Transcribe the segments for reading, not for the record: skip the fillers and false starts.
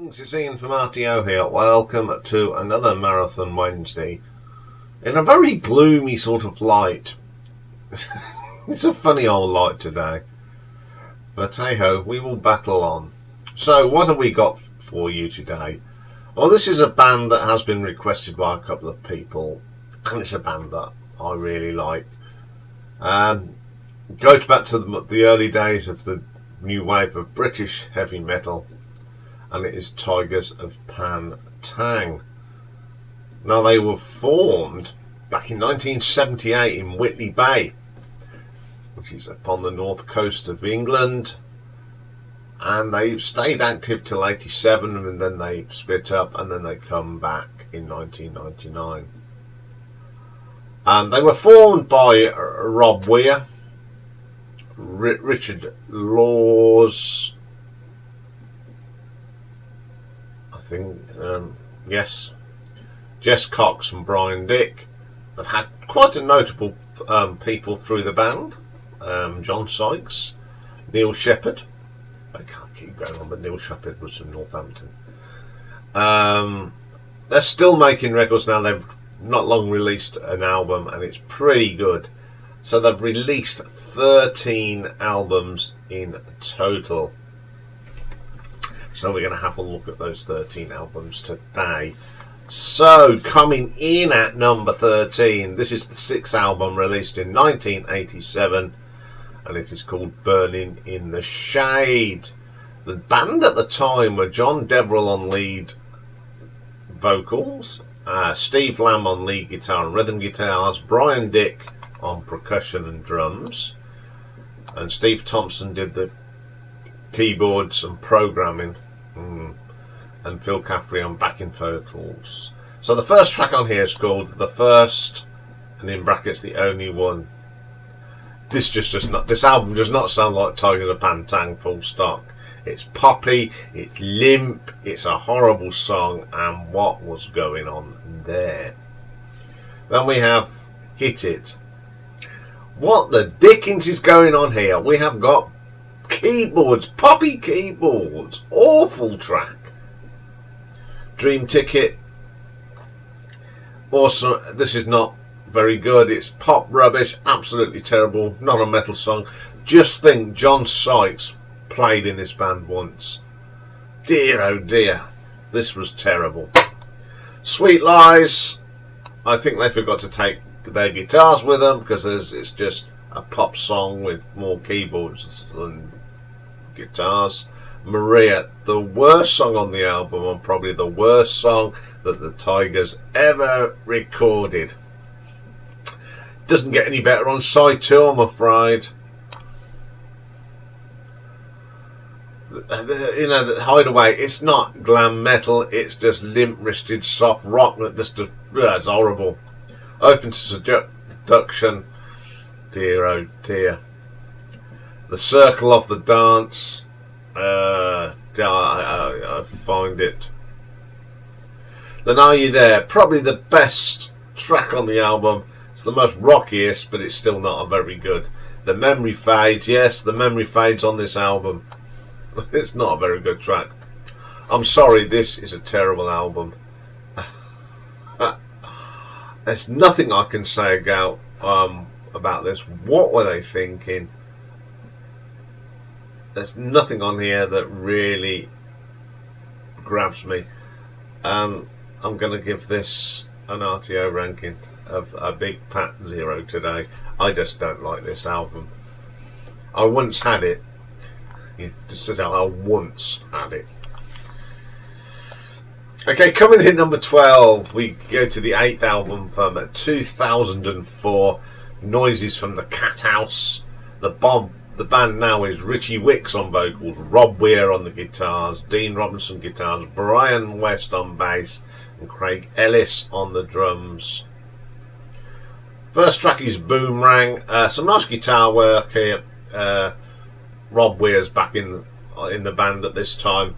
Greetings, it's Iain from RTO here. Welcome to another Marathon Wednesday in a very gloomy sort of light. It's a funny old light today, but hey ho, we will battle on. So what have we got for you today? Well, this is a band that has been requested by a couple of people, and it's a band that I really like. Goes back to the early days of the new wave of British heavy metal, and it is Tygers of Pan Tang. Now, they were formed back in 1978 in Whitley Bay, which is upon the north coast of England, and they stayed active till 87, and then they split up, and then they come back in 1999. They were formed by Rob Weir, Richard Laws, yes, Jess Cox and Brian Dick. They've had quite a notable people through the band. John Sykes, Neil Shepherd. I can't keep going on, but Neil Shepherd was from Northampton. They're still making records now. They've not long released an album, and it's pretty good. So they've released 13 albums in total. So we're going to have a look at those 13 albums today. So coming in at number 13, this is the 6th album released in 1987, and it is called Burning in the Shade. The band at the time were John Deverill on lead vocals, Steve Lamb on lead guitar and rhythm guitars, Brian Dick on percussion and drums, and Steve Thompson did the keyboards and programming, and Phil Caffrey on backing vocals. So the first track on here is called The First, and in brackets the only one. This album does not sound like Tygers of Pan Tang full stop. It's poppy, it's limp, it's a horrible song, and what was going on there? Then we have Hit It. What the dickens is going on here? We have got keyboards, poppy keyboards, awful track. Dream Ticket. Also, this is not very good. It's pop rubbish, absolutely terrible, not a metal song. Just think John Sykes played in this band once. Dear oh dear, this was terrible. Sweet Lies. I think they forgot to take their guitars with them, because it's just a pop song with more keyboards than guitars. Maria, the worst song on the album, and probably the worst song that the Tygers ever recorded. Doesn't get any better on side 2, I'm afraid. The Hideaway, it's not glam metal, it's just limp-wristed soft rock that just it's horrible. Open to Seduction, dear oh dear. The Circle of the Dance, I find it. Then Are You There? Probably the best track on the album. It's the most rockiest, but it's still not a very good. The Memory Fades, yes, the Memory Fades on this album. It's not a very good track. I'm sorry, this is a terrible album. There's nothing I can say about this. What were they thinking? There's nothing on here that really grabs me. I'm going to give this an RTO ranking of a big fat 0 today. I just don't like this album. I once had it. It just says I once had it. Okay, coming in number 12, we go to the 8th album from 2004, Noises from the Cathouse. The band now is Richie Wicks on vocals, Rob Weir on the guitars, Dean Robinson guitars, Brian West on bass, and Craig Ellis on the drums. First track is Boomerang. Some nice guitar work here. Rob Weir's back in the band at this time.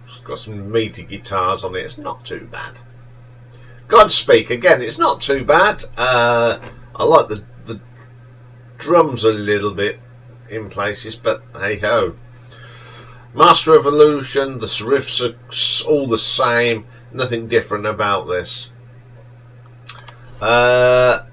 It's got some meaty guitars on it. It's not too bad. Godspeak, again, it's not too bad. I like the drums a little bit in places, but hey ho. Master Evolution, the riffs are all the same, nothing different about this. The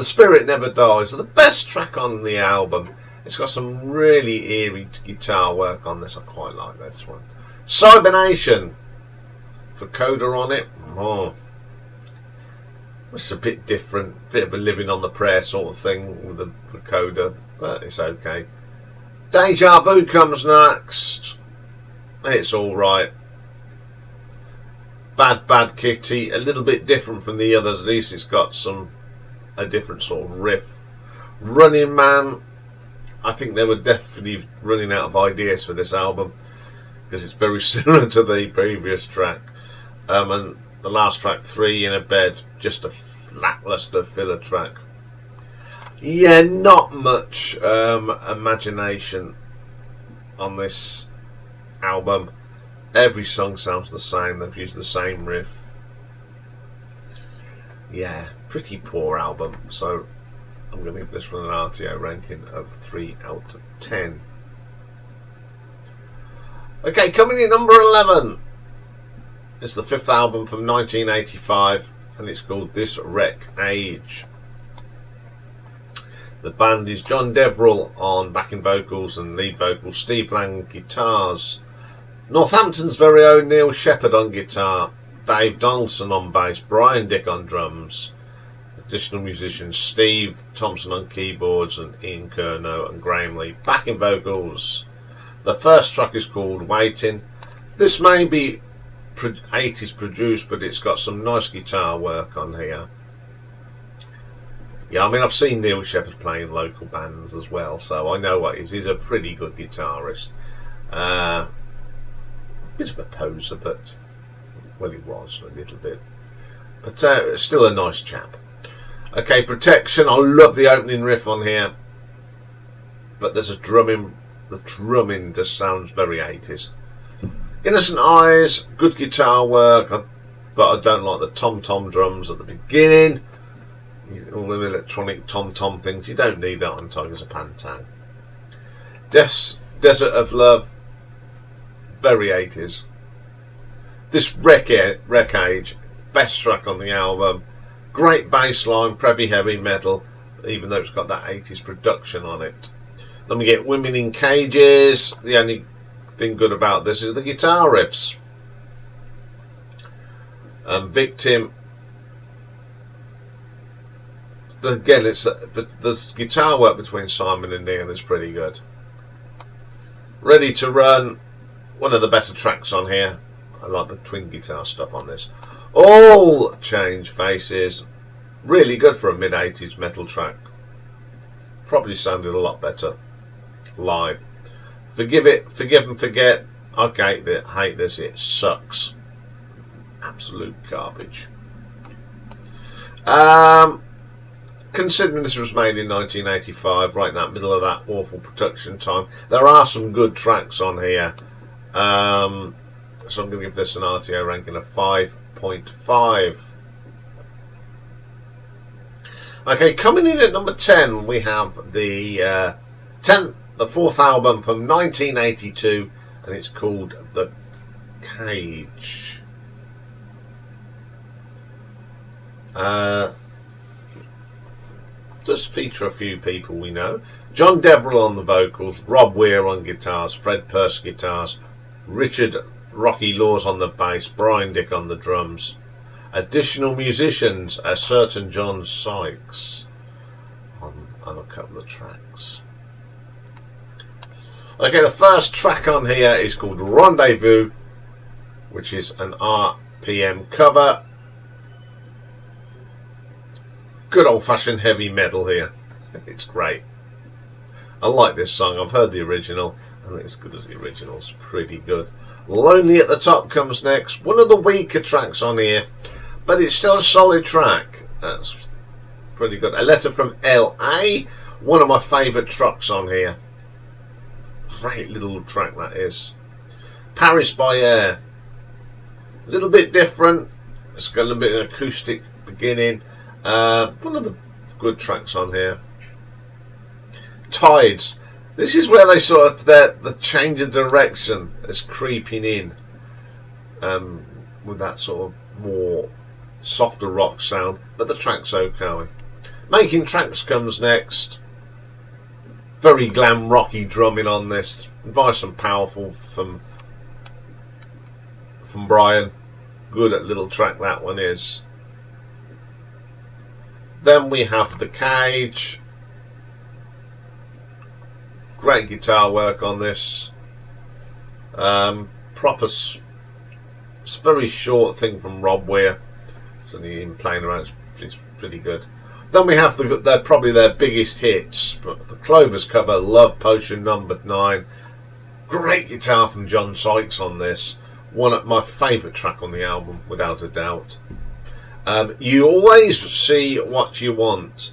Spirit Never Dies, the best track on the album. It's got some really eerie guitar work on this. I quite like this one. Cybernation for Coda on it. Oh, it's a bit different, bit of a living on the prayer sort of thing with the Coda, but it's okay. Deja Vu comes next. It's alright. Bad Bad Kitty, a little bit different from the others. At least it's got a different sort of riff. Running Man, I think they were definitely running out of ideas for this album because it's very similar to the previous track. And the last track, 3 in a Bed, just a lackluster filler track. Yeah, not much imagination on this album. Every song sounds the same. They've used the same riff. Yeah, pretty poor album. So I'm going to give this one an RTO ranking of 3 out of 10. Okay, coming in number 11. It's the 5th album from 1985, and it's called This Wreck Age. The band is John Deverell on backing vocals and lead vocals, Steve Lang guitars, Northampton's very own Neil Shepherd on guitar, Dave Donaldson on bass, Brian Dick on drums, additional musicians Steve Thompson on keyboards and Ian Curnow and Graham Lee backing vocals. The first track is called Waiting. This may be 80s produced, but it's got some nice guitar work on here. Yeah, I mean, I've seen Neil Shepherd playing local bands as well, so I know what he is. He's a pretty good guitarist. Bit of a poser, but, well, he was a little bit. But still a nice chap. Okay, Protection. I love the opening riff on here. But there's a drumming. The drumming just sounds very 80s. Innocent Eyes, good guitar work, but I don't like the tom-tom drums at the beginning. All the electronic tom-tom things. You don't need that on Tygers of Pan Tang. Desert of Love, very 80s. This Wreck Age, best track on the album. Great bass line, pretty heavy metal, even though it's got that 80s production on it. Then we get Women in Cages. The only thing good about this is the guitar riffs. Victim. Again, it's the guitar work between Simon and Ian is pretty good. Ready to Run, one of the better tracks on here. I like the twin guitar stuff on this. All Change Faces, really good for a mid-80s metal track. Probably sounded a lot better live. Forgive and Forget. I hate this. It sucks. Absolute garbage. Considering this was made in 1985, right in that middle of that awful production time, there are some good tracks on here. So I'm going to give this an RTO ranking of 5.5. Okay, coming in at number 10, we have the 4th album from 1982, and it's called The Cage. Does feature a few people we know. John Deverell on the vocals, Rob Weir on guitars, Fred Pearce guitars, Richard Rocky Laws on the bass, Brian Dick on the drums. Additional musicians, a certain John Sykes on a couple of tracks. Okay, the first track on here is called Rendezvous, which is an RPM cover. Good old-fashioned heavy metal here. It's great. I like this song. I've heard the original, and it's as good as the original. It's pretty good. Lonely at the Top comes next. One of the weaker tracks on here, but it's still a solid track. That's pretty good. A Letter from L.A., one of my favourite tracks on here. Great little track that is. Paris by Air. A little bit different. It's got a little bit of an acoustic beginning. One of the good tracks on here. Tides. This is where they sort of the change of direction is creeping in, with that sort of more softer rock sound, but the track's okay. Making Tracks comes next. Very glam rocky drumming on this, nice and powerful from Brian. Good at little track that one is. Then we have The Cage. Great guitar work on this. Proper, it's a very short thing from Rob Weir. So even playing around, it's pretty good. Then we have probably their biggest hits. The Clovers cover, Love Potion Number 9. Great guitar from John Sykes on this. One of my favourite track on the album, without a doubt. You Always See What You Want.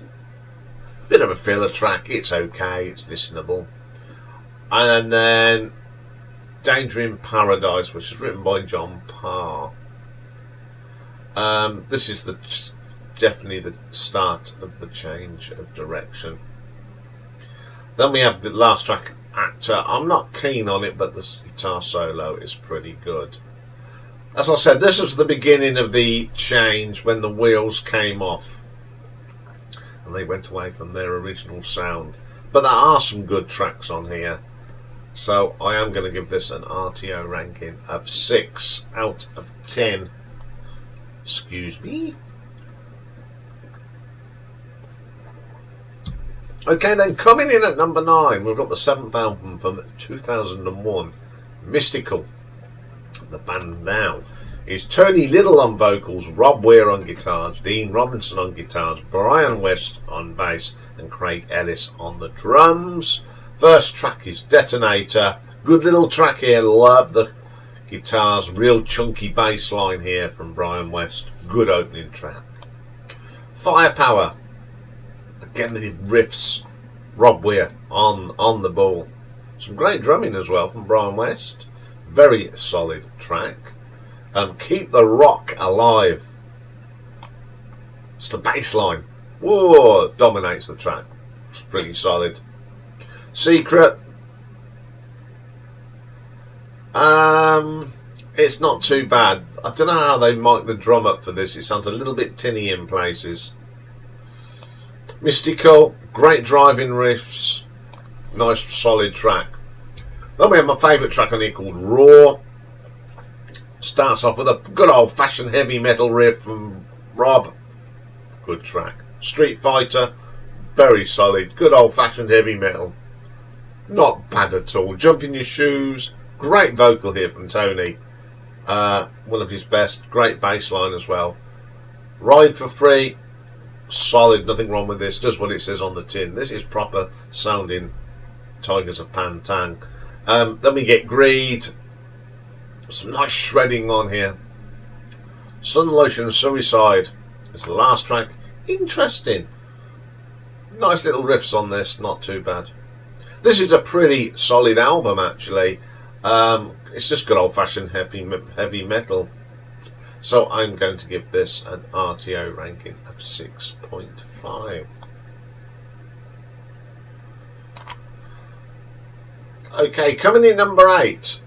Bit of a filler track, it's okay, it's listenable. And then Danger in Paradise, which is written by John Parr. This is definitely the start of the change of direction. Then we have the last track, Actor. I'm not keen on it, but the guitar solo is pretty good. As I said, this was the beginning of the change when the wheels came off and they went away from their original sound. But there are some good tracks on here, so I am going to give this an RTO ranking of 6 out of 10. Excuse me. Okay, then coming in at number 9, we've got the 7th album from 2001, Mystical. The band now is Tony Little on vocals, Rob Weir on guitars, Dean Robinson on guitars, Brian West on bass, and Craig Ellis on the drums. First track is Detonator. Good little track here, love the guitars, real chunky bass line here from Brian West. Good opening track. Firepower. Again, the riffs, Rob Weir on the ball. Some great drumming as well from Brian West. Very solid track. Keep the Rock Alive. It's the bass line. Whoa, dominates the track. It's pretty solid. Secret. It's not too bad. I don't know how they mic the drum up for this. It sounds a little bit tinny in places. Mystical, great driving riffs, nice solid track. Then we have my favourite track on here called Raw. Starts off with a good old fashioned heavy metal riff from Rob. Good track. Street Fighter, very solid, good old fashioned heavy metal. Not bad at all. Jump in Your Shoes, great vocal here from Tony. One of his best, great bass line as well. Ride for Free, solid, nothing wrong with this, does what it says on the tin. This is proper sounding Tygers of Pan Tang. Then we get Greed, some nice shredding on here. Sun Lotion Suicide is the last track. Interesting, nice little riffs on this, not too bad. This is a pretty solid album actually. It's just good old fashioned heavy metal. So I'm going to give this an RTO ranking of 6.5. Okay, coming in number 8,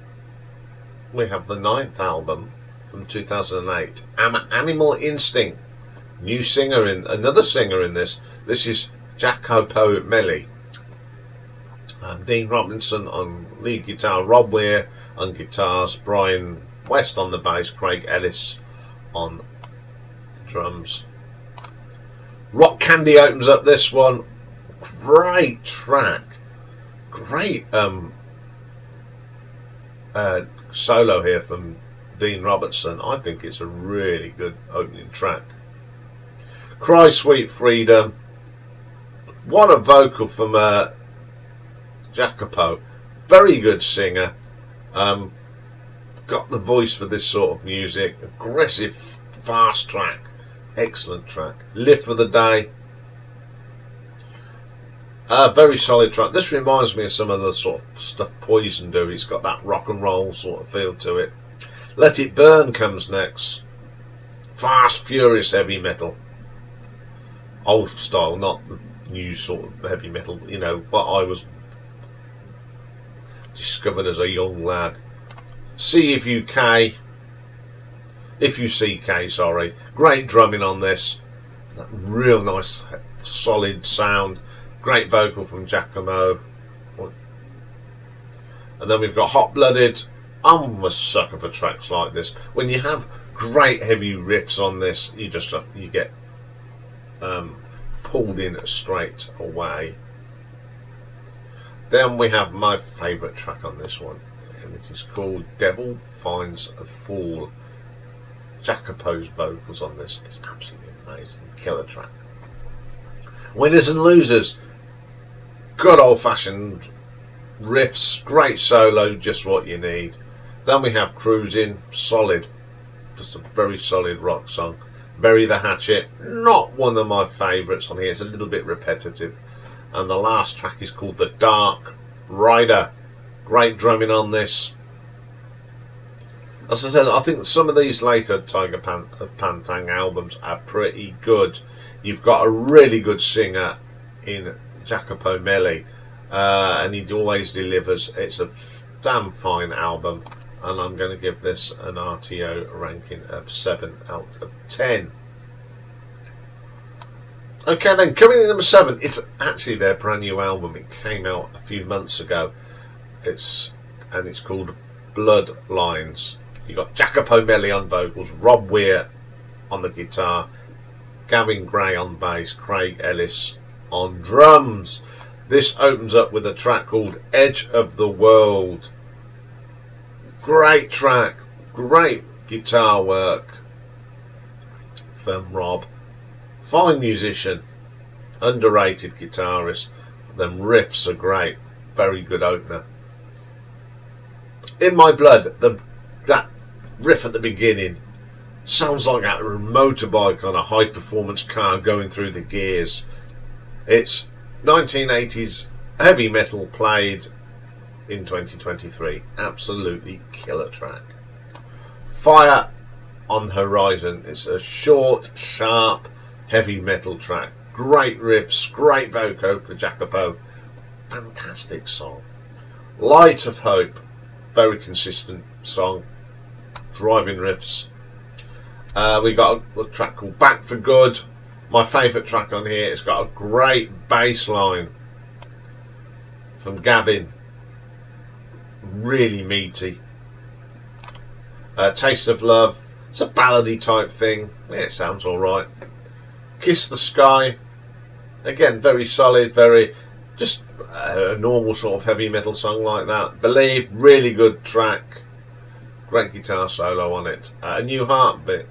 we have the 9th album from 2008, Animal Instinct. New singer another singer in this. This is Jacopo Melli. Dean Robinson on lead guitar, Rob Weir on guitars, Brian West on the bass, Craig Ellis on the drums. Rock Candy opens up this one. Great track. Great solo here from Dean Robertson. I think it's a really good opening track. Cry Sweet Freedom. What a vocal from Jacopo. Very good singer. Got the voice for this sort of music. Aggressive, fast track. Excellent track. Live for the Day. Very solid track. This reminds me of some of the sort of stuff Poison do. It's got that rock and roll sort of feel to it. Let It Burn comes next. Fast, furious heavy metal. Old style, not the new sort of heavy metal. You know, what I was discovered as a young lad. If you CK, sorry. Great drumming on this. That real nice, solid sound. Great vocal from Giacomo. And then we've got Hot Blooded. I'm a sucker for tracks like this. When you have great heavy riffs on this, you get pulled in straight away. Then we have my favourite track on this one, and it is called Devil Finds a Fool. Jacopo's vocals on this is absolutely amazing. Killer track. Winners and losers. Good old fashioned riffs, great solo, just what you need. Then we have Cruising, solid, just a very solid rock song. Bury the Hatchet, not one of my favourites on here, it's a little bit repetitive. And the last track is called The Dark Rider. Great drumming on this. As I said, I think some of these later Tygers of Pan Tang albums are pretty good. You've got a really good singer in Jacopo Melli, and he always delivers. It's a damn fine album, and I'm going to give this an RTO ranking of 7 out of 10. Okay then, coming in number 7, it's actually their brand new album. It came out a few months ago. It's called Bloodlines. You got Jacopo Melli on vocals, Rob Weir on the guitar, Gavin Gray on bass, Craig Ellis on drums. This opens up with a track called Edge of the World. Great track, great guitar work from Rob. Fine musician, underrated guitarist. Them riffs are great, very good opener. In My Blood, that riff at the beginning sounds like a motorbike on a high performance car going through the gears. It's 1980s heavy metal played in 2023. Absolutely killer track. Fire on the Horizon. It's a short, sharp, heavy metal track. Great riffs, great vocal for Jacopo. Fantastic song. Light of Hope. Very consistent song. Driving riffs. We got a track called Back for Good. My favourite track on here. It's got a great bass line from Gavin. Really meaty. Taste of Love. It's a ballady type thing. Yeah, it sounds alright. Kiss the Sky. Again, very solid, very just a normal sort of heavy metal song like that. Believe, really good track. Great guitar solo on it. A New Heartbeat.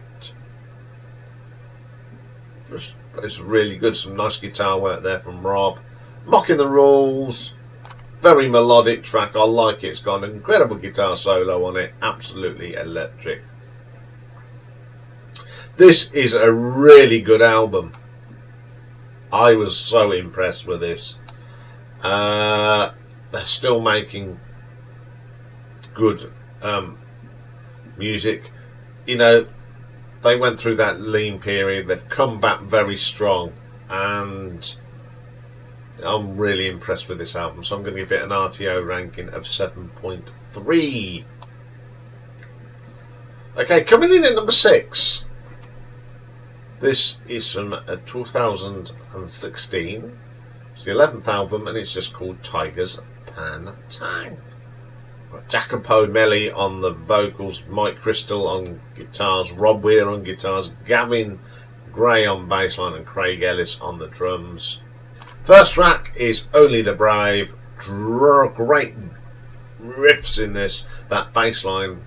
It's really good. Some nice guitar work there from Rob. Mocking the Rules. Very melodic track. I like it. It's got an incredible guitar solo on it. Absolutely electric. This is a really good album. I was so impressed with this. They're still making good music. You know, they went through that lean period. They've come back very strong, and I'm really impressed with this album. So I'm going to give it an RTO ranking of 7.3. Okay, coming in at number 6. This is from 2016. It's the 11th album, and it's just called Tygers of Pan Tang. Jacopo Melli on the vocals, Mike Crystal on guitars, Rob Weir on guitars, Gavin Gray on bassline, and Craig Ellis on the drums. First track is Only the Brave. Great riffs in this. That bassline,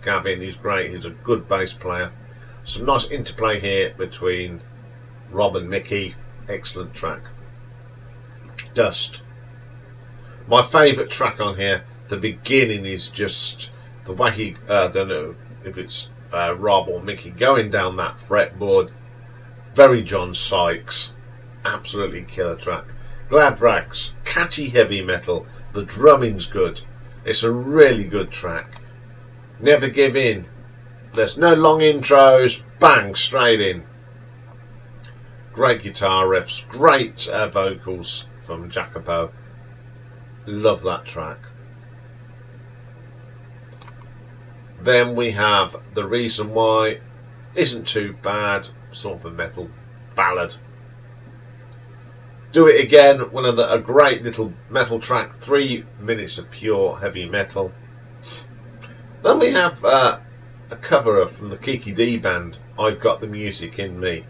Gavin, he's great. He's a good bass player. Some nice interplay here between Rob and Mickey. Excellent track. Dust. My favourite track on here, the beginning is just the way he, I don't know if it's Rob or Mickey going down that fretboard. Very John Sykes. Absolutely killer track. Glad Rags. Catchy heavy metal. The drumming's good. It's a really good track. Never Give In. There's no long intros. Bang, straight in. Great guitar riffs. Great vocals from Jacopo. Love that track. Then we have The Reason Why, isn't too bad, sort of a metal ballad. Do It Again, a great little metal track, 3 minutes of pure heavy metal. Then we have a cover from the Kiki D band, I've Got the Music in Me.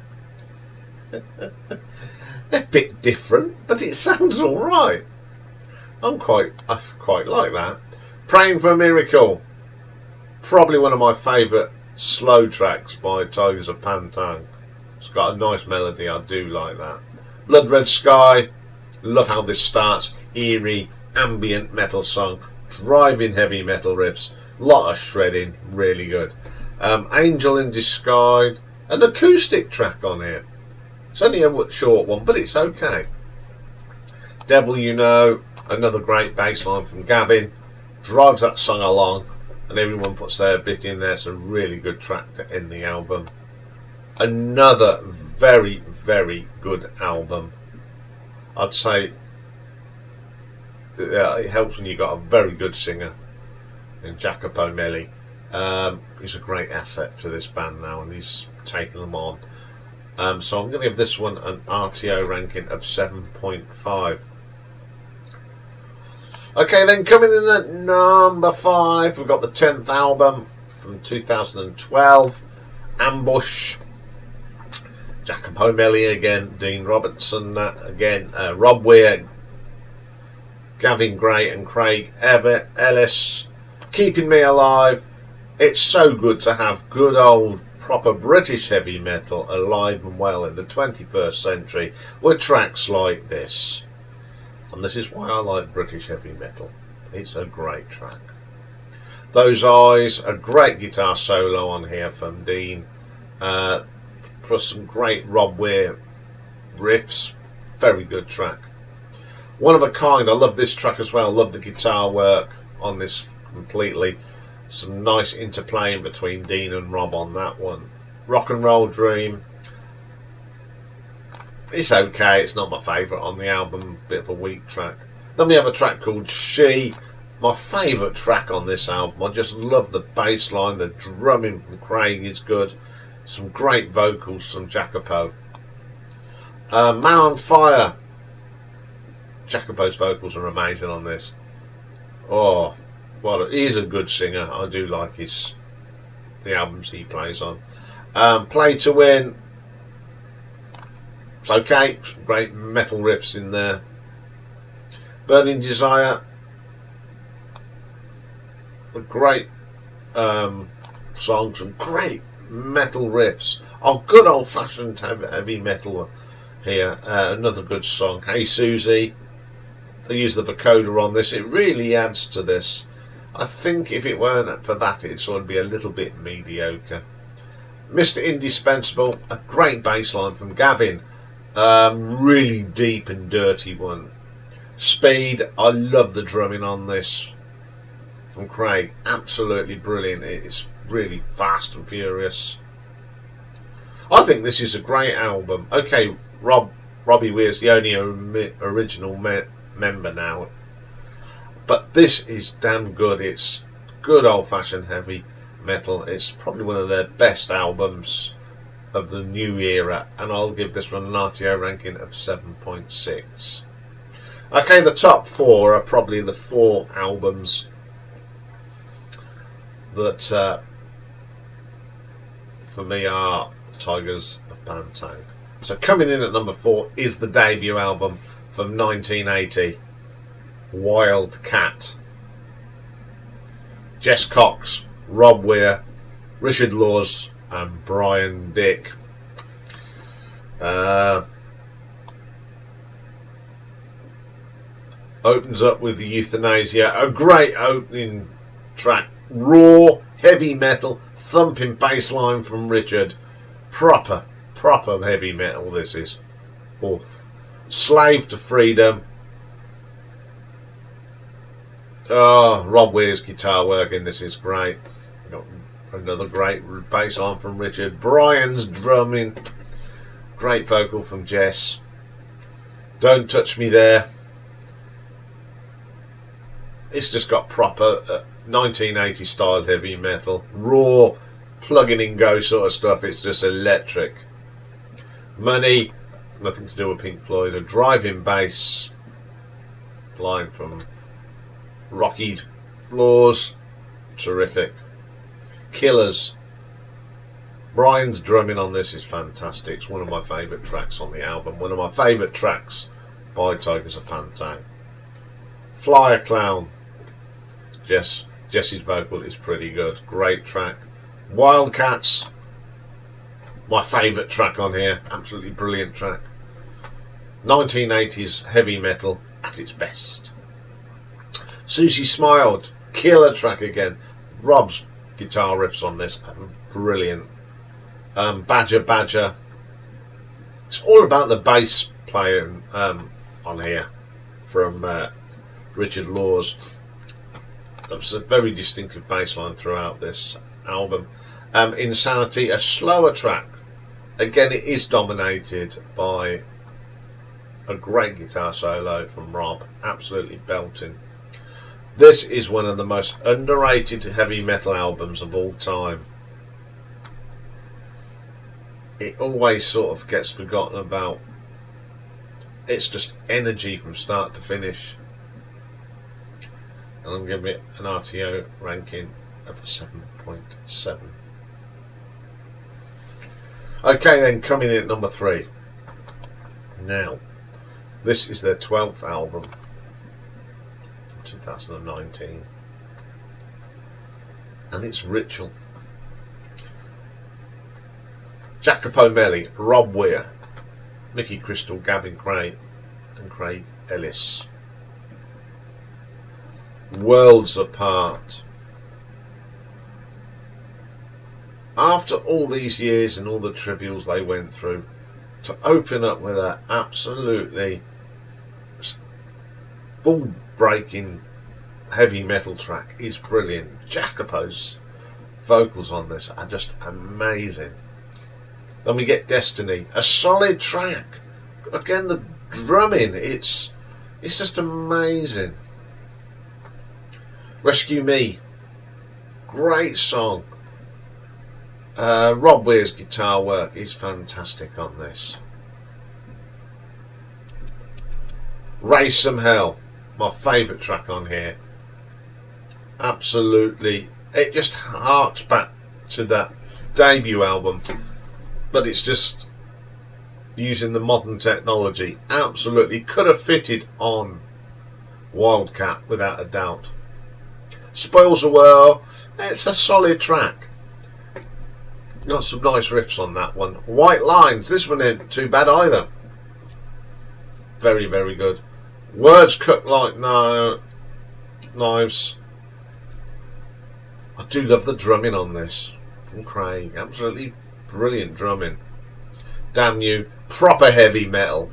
A bit different, but it sounds alright. I quite like that. Praying for a Miracle, probably one of my favourite slow tracks by Tygers of Pan Tang. It's got a nice melody, I do like that. Blood Red Sky, love how this starts. Eerie, ambient metal song, driving heavy metal riffs, lot of shredding, really good. Angel in Disguise, an acoustic track on here. It's only a short one, but it's okay. Devil You Know, another great bass line from Gavin, drives that song along, and everyone puts their bit in there. It's a really good track to end the album. Another very, very good album. I'd say it helps when you've got a very good singer in Jacopo Melli. He's a great asset for this band now, and he's taking them on. So I'm going to give this one an RTO ranking of 7.5. Okay, then coming in at number 5, we've got the 10th album from 2012, Ambush. Jacopo Melli again, Dean Robertson again, Rob Weir, Gavin Gray and Craig Ellis. Keeping Me Alive. It's so good to have good old proper British heavy metal alive and well in the 21st century with tracks like this. And this is why I like British heavy metal. It's a great track. Those Eyes, a great guitar solo on here from Dean. Plus some great Rob Weir riffs. Very good track. One of a Kind, I love this track as well. Love the guitar work on this completely. Some nice interplaying between Dean and Rob on that one. Rock and Roll Dream, it's okay, it's not my favourite on the album, bit of a weak track. Then we have a track called She, my favourite track on this album. I just love the bass line, the drumming from Craig is good. Some great vocals from Jacopo. Man on Fire. Jacopo's vocals are amazing on this. Oh, well, he is a good singer. I do like the albums he plays on. Play to Win. It's okay. Some great metal riffs in there. Burning Desire. A great songs and great metal riffs. Oh, good old-fashioned heavy metal here. Another good song. Hey Susie. They use the vocoder on this. It really adds to this. I think if it weren't for that, it'd sort of be a little bit mediocre. Mr. Indispensable, a great bass line from Gavin. Really deep and dirty one. Speed, I love the drumming on this from Craig. Absolutely brilliant. It's really fast and furious. I think this is a great album. Okay, Robbie Weir's the only original member now, but this is damn good. It's good old-fashioned heavy metal. It's probably one of their best albums of the new era, and I'll give this one an RTO ranking of 7.6. Okay, the top 4 are probably the 4 albums that for me are Tygers of Pan Tang. So coming in at number 4 is the debut album from 1980, Wild Cat. Jess Cox, Rob Weir, Richard Laws and Brian Dick. Opens up with the Euthanasia, a great opening track, raw, heavy metal, thumping bass line from Richard. Proper heavy metal this is. Oof. Slave to Freedom. Oh, Rob Weir's guitar work in this is great. Got another great bass line from Richard. Brian's drumming. Great vocal from Jess. Don't Touch Me There. It's just got proper 1980 style heavy metal, raw, plug-in and go sort of stuff. It's just electric. Money, nothing to do with Pink Floyd. A driving bass line from Rocky Floors, terrific. Killers. Brian's drumming on this is fantastic. It's one of my favourite tracks on the album. One of my favourite tracks by Tygers of Pan Tang. Flyer Clown. Jesse's vocal is pretty good. Great track. Wildcats. My favourite track on here. Absolutely brilliant track. 1980s heavy metal at its best. Susie Smiled. Killer track again. Rob's guitar riffs on this. Brilliant. Badger Badger. It's all about the bass playing on here from Richard Laws. There's a very distinctive bass line throughout this album. Insanity, a slower track. Again, it is dominated by a great guitar solo from Rob. Absolutely belting. This is one of the most underrated heavy metal albums of all time. It always sort of gets forgotten about. It's just energy from start to finish. And I'm giving it an RTO ranking of 7.7. Okay then, coming in at number 3. Now, this is their 12th album from 2019. And it's Ritual. Jacopo Melli, Rob Weir, Mickey Crystal, Gavin Craig and Craig Ellis. Worlds Apart. After all these years and all the trivials they went through, to open up with an absolutely ball-breaking heavy metal track is brilliant. Jacopo's vocals on this are just amazing. Then we get Destiny, a solid track. Again, the drumming, it's just amazing. Rescue Me, great song. Rob Weir's guitar work is fantastic on this. Raise Some Hell, my favourite track on here. Absolutely, it just harks back to that debut album, but it's just using the modern technology. Absolutely could have fitted on Wildcat without a doubt. Spoils the World, it's a solid track. Got some nice riffs on that one. White Lines, this one ain't too bad either. Very, very good. Words Cut Like Knives. I do love the drumming on this from Craig. Absolutely brilliant drumming. Damn You, proper heavy metal.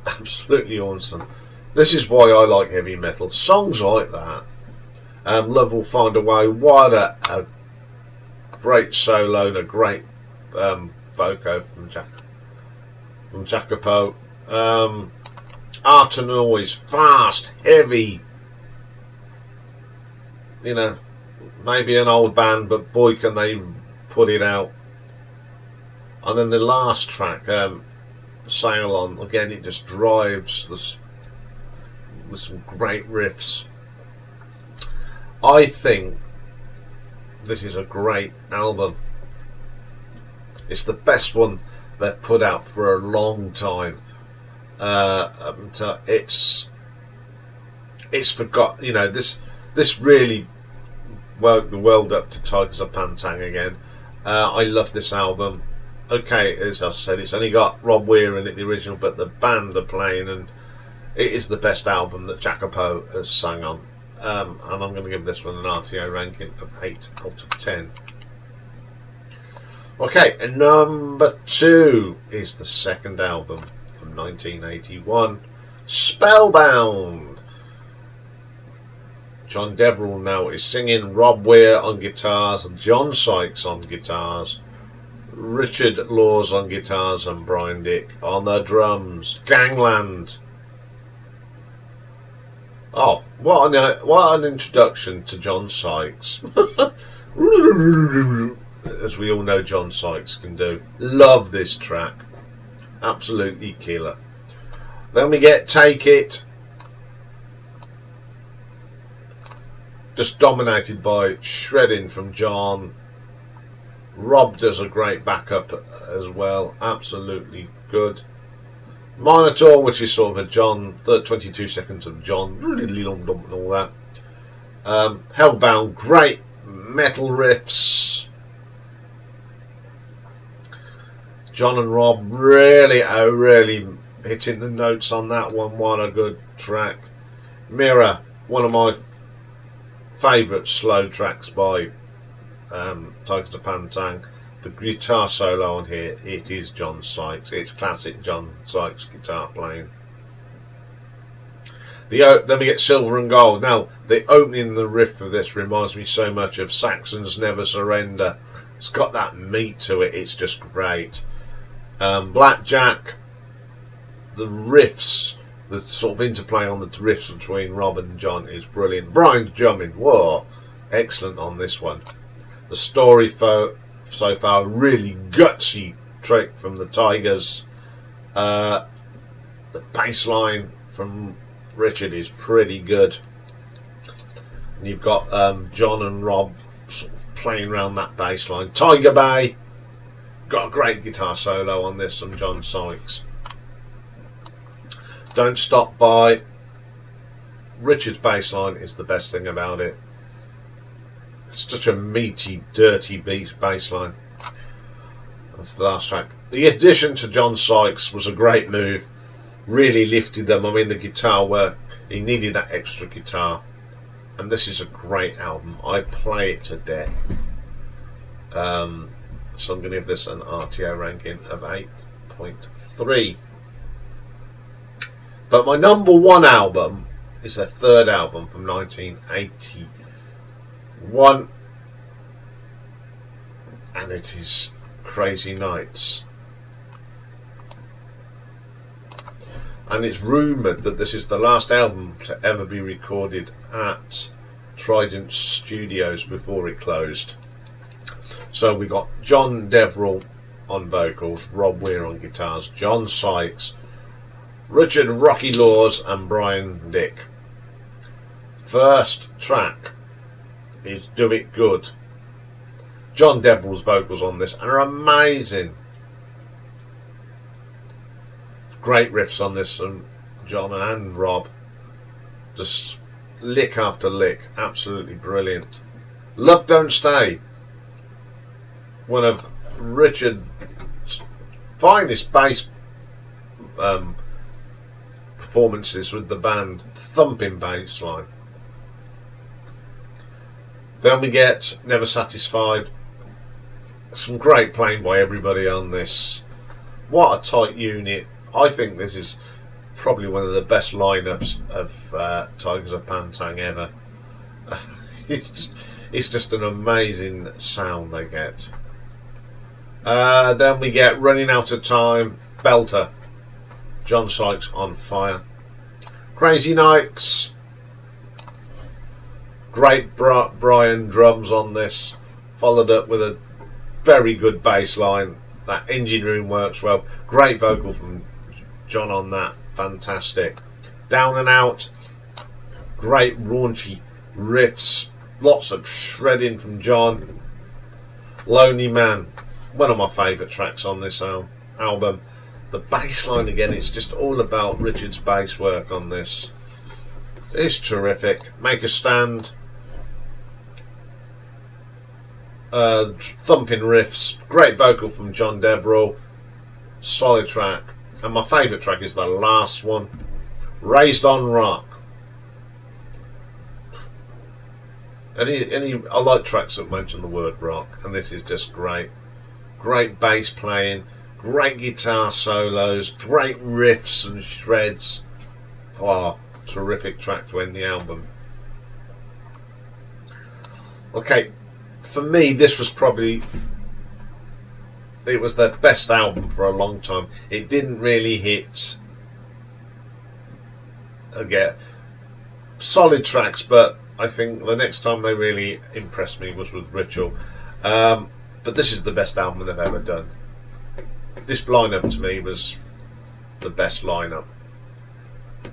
Absolutely awesome. This is why I like heavy metal. Songs like that. Love Will Find a Way. What a great solo and a great voco from Jacopo. Art and Noise, fast, heavy. You know, maybe an old band, but boy can they put it out. And then the last track, Sail On, again it just drives this with some great riffs. I think this is a great album. It's the best one they've put out for a long time. It's forgot. You know, this really woke the world up to Tygers of Pan Tang again. I love this album. Okay, as I said, it's only got Rob Weir in it, the original, but the band are playing, and it is the best album that Jacopo has sung on. And I'm going to give this one an RTO ranking of 8 out of 10. Okay, and number 2 is the second album from 1981, Spellbound. John Deverell now is singing, Rob Weir on guitars, John Sykes on guitars, Richard Laws on guitars, and Brian Dick on the drums. Gangland. Oh, what an introduction to John Sykes. As we all know John Sykes can do. Love this track. Absolutely killer. Then we get Take It. Just dominated by shredding from John. Rob does a great backup as well. Absolutely good. Minotaur, which is sort of a John, 22 seconds of John, and all that. Hellbound, great metal riffs. John and Rob really hitting the notes on that one. What a good track. Mirror, one of my favourite slow tracks by Tygers of Pan Tang. The guitar solo on here, it is John Sykes. It's classic John Sykes guitar playing. Then we get Silver and Gold. Now, the opening, the riff of this reminds me so much of Saxon's Never Surrender. It's got that meat to it. It's just great. Blackjack, the riffs, the sort of interplay on the riffs between Rob and John is brilliant. Brian's drumming, whoa, excellent on this one. The story so far, really gutsy trick from the Tygers. The bass line from Richard is pretty good. And you've got John and Rob sort of playing around that bass line. Tiger Bay, got a great guitar solo on this from John Sykes. Don't Stop By, Richard's bass line is the best thing about it. It's such a meaty, dirty bass line. That's the last track. The addition to John Sykes was a great move. Really lifted them. I mean, the guitar work, he needed that extra guitar. And this is a great album. I play it to death. So I'm going to give this an RTO ranking of 8.3. But my number one album is their third album from 1981, and it is Crazy Nights. And it's rumoured that this is the last album to ever be recorded at Trident Studios before it closed. So we got John Deverell on vocals, Rob Weir on guitars, John Sykes, Richard Rocky Laws and Brian Dick. First track is Do It Good. John Deverell's vocals on this are amazing. Great riffs on this from John and Rob. Just lick after lick. Absolutely brilliant. Love Don't Stay. One of Richard's finest bass performances with the band. Thumping bass line. Then we get Never Satisfied. Some great playing by everybody on this. What a tight unit. I think this is probably one of the best lineups of Tygers of Pan Tang ever. It's just an amazing sound they get. Then we get Running Out of Time, belter. John Sykes on fire. Crazy Nights. Great Brian drums on this, followed up with a very good bass line. That engine room works well. Great vocal from John on that, fantastic. Down and Out, great raunchy riffs, lots of shredding from John. Lonely Man, one of my favourite tracks on this album. The bass line again, it's just all about Richard's bass work on this. It's terrific. Make a Stand. Thumping riffs, great vocal from John Deverell, solid track, and my favourite track is the last one, Raised on Rock. I like tracks that mention the word rock, and this is just great. Great bass playing, great guitar solos, great riffs and shreds. Oh, terrific track to end the album. Okay, for me, this was probably, it was their best album for a long time. It didn't really hit again. solid tracks, but I think the next time they really impressed me was with Ritual. But this is the best album they've ever done. This lineup to me was the best lineup,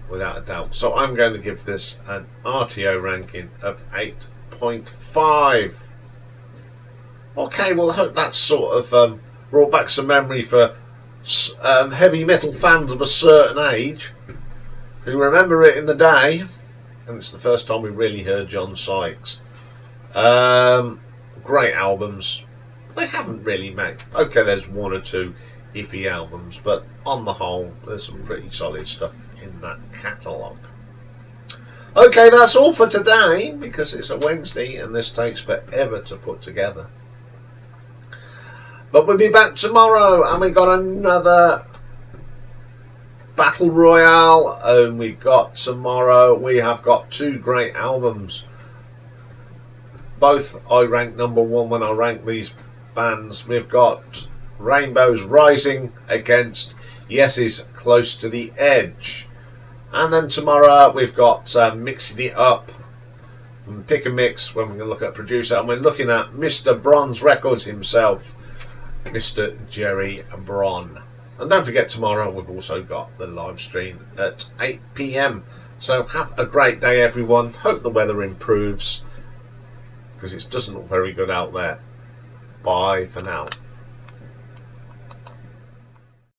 without a doubt. So I'm going to give this an RTO ranking of 8.5. Okay, well I hope that's sort of brought back some memory for heavy metal fans of a certain age who remember it in the day, and it's the first time we really heard John Sykes. Great albums. They haven't really made, okay, there's one or two iffy albums, but on the whole there's some pretty solid stuff in that catalogue. Okay, that's all for today, because it's a Wednesday and this takes forever to put together. But we'll be back tomorrow, and we've got another Battle Royale, and we got tomorrow, we have got two great albums. Both I rank number one when I rank these bands. We've got Rainbow's Rising against Yes's Close to the Edge. And then tomorrow we've got Mixing It Up from Pick and Mix, when we're going to look at producer, and we're looking at Mr. Bronze Records himself, Mr. Jerry Bron. And don't forget, tomorrow we've also got the live stream at 8 PM. So have a great day, everyone. Hope the weather improves, because it doesn't look very good out there. Bye for now.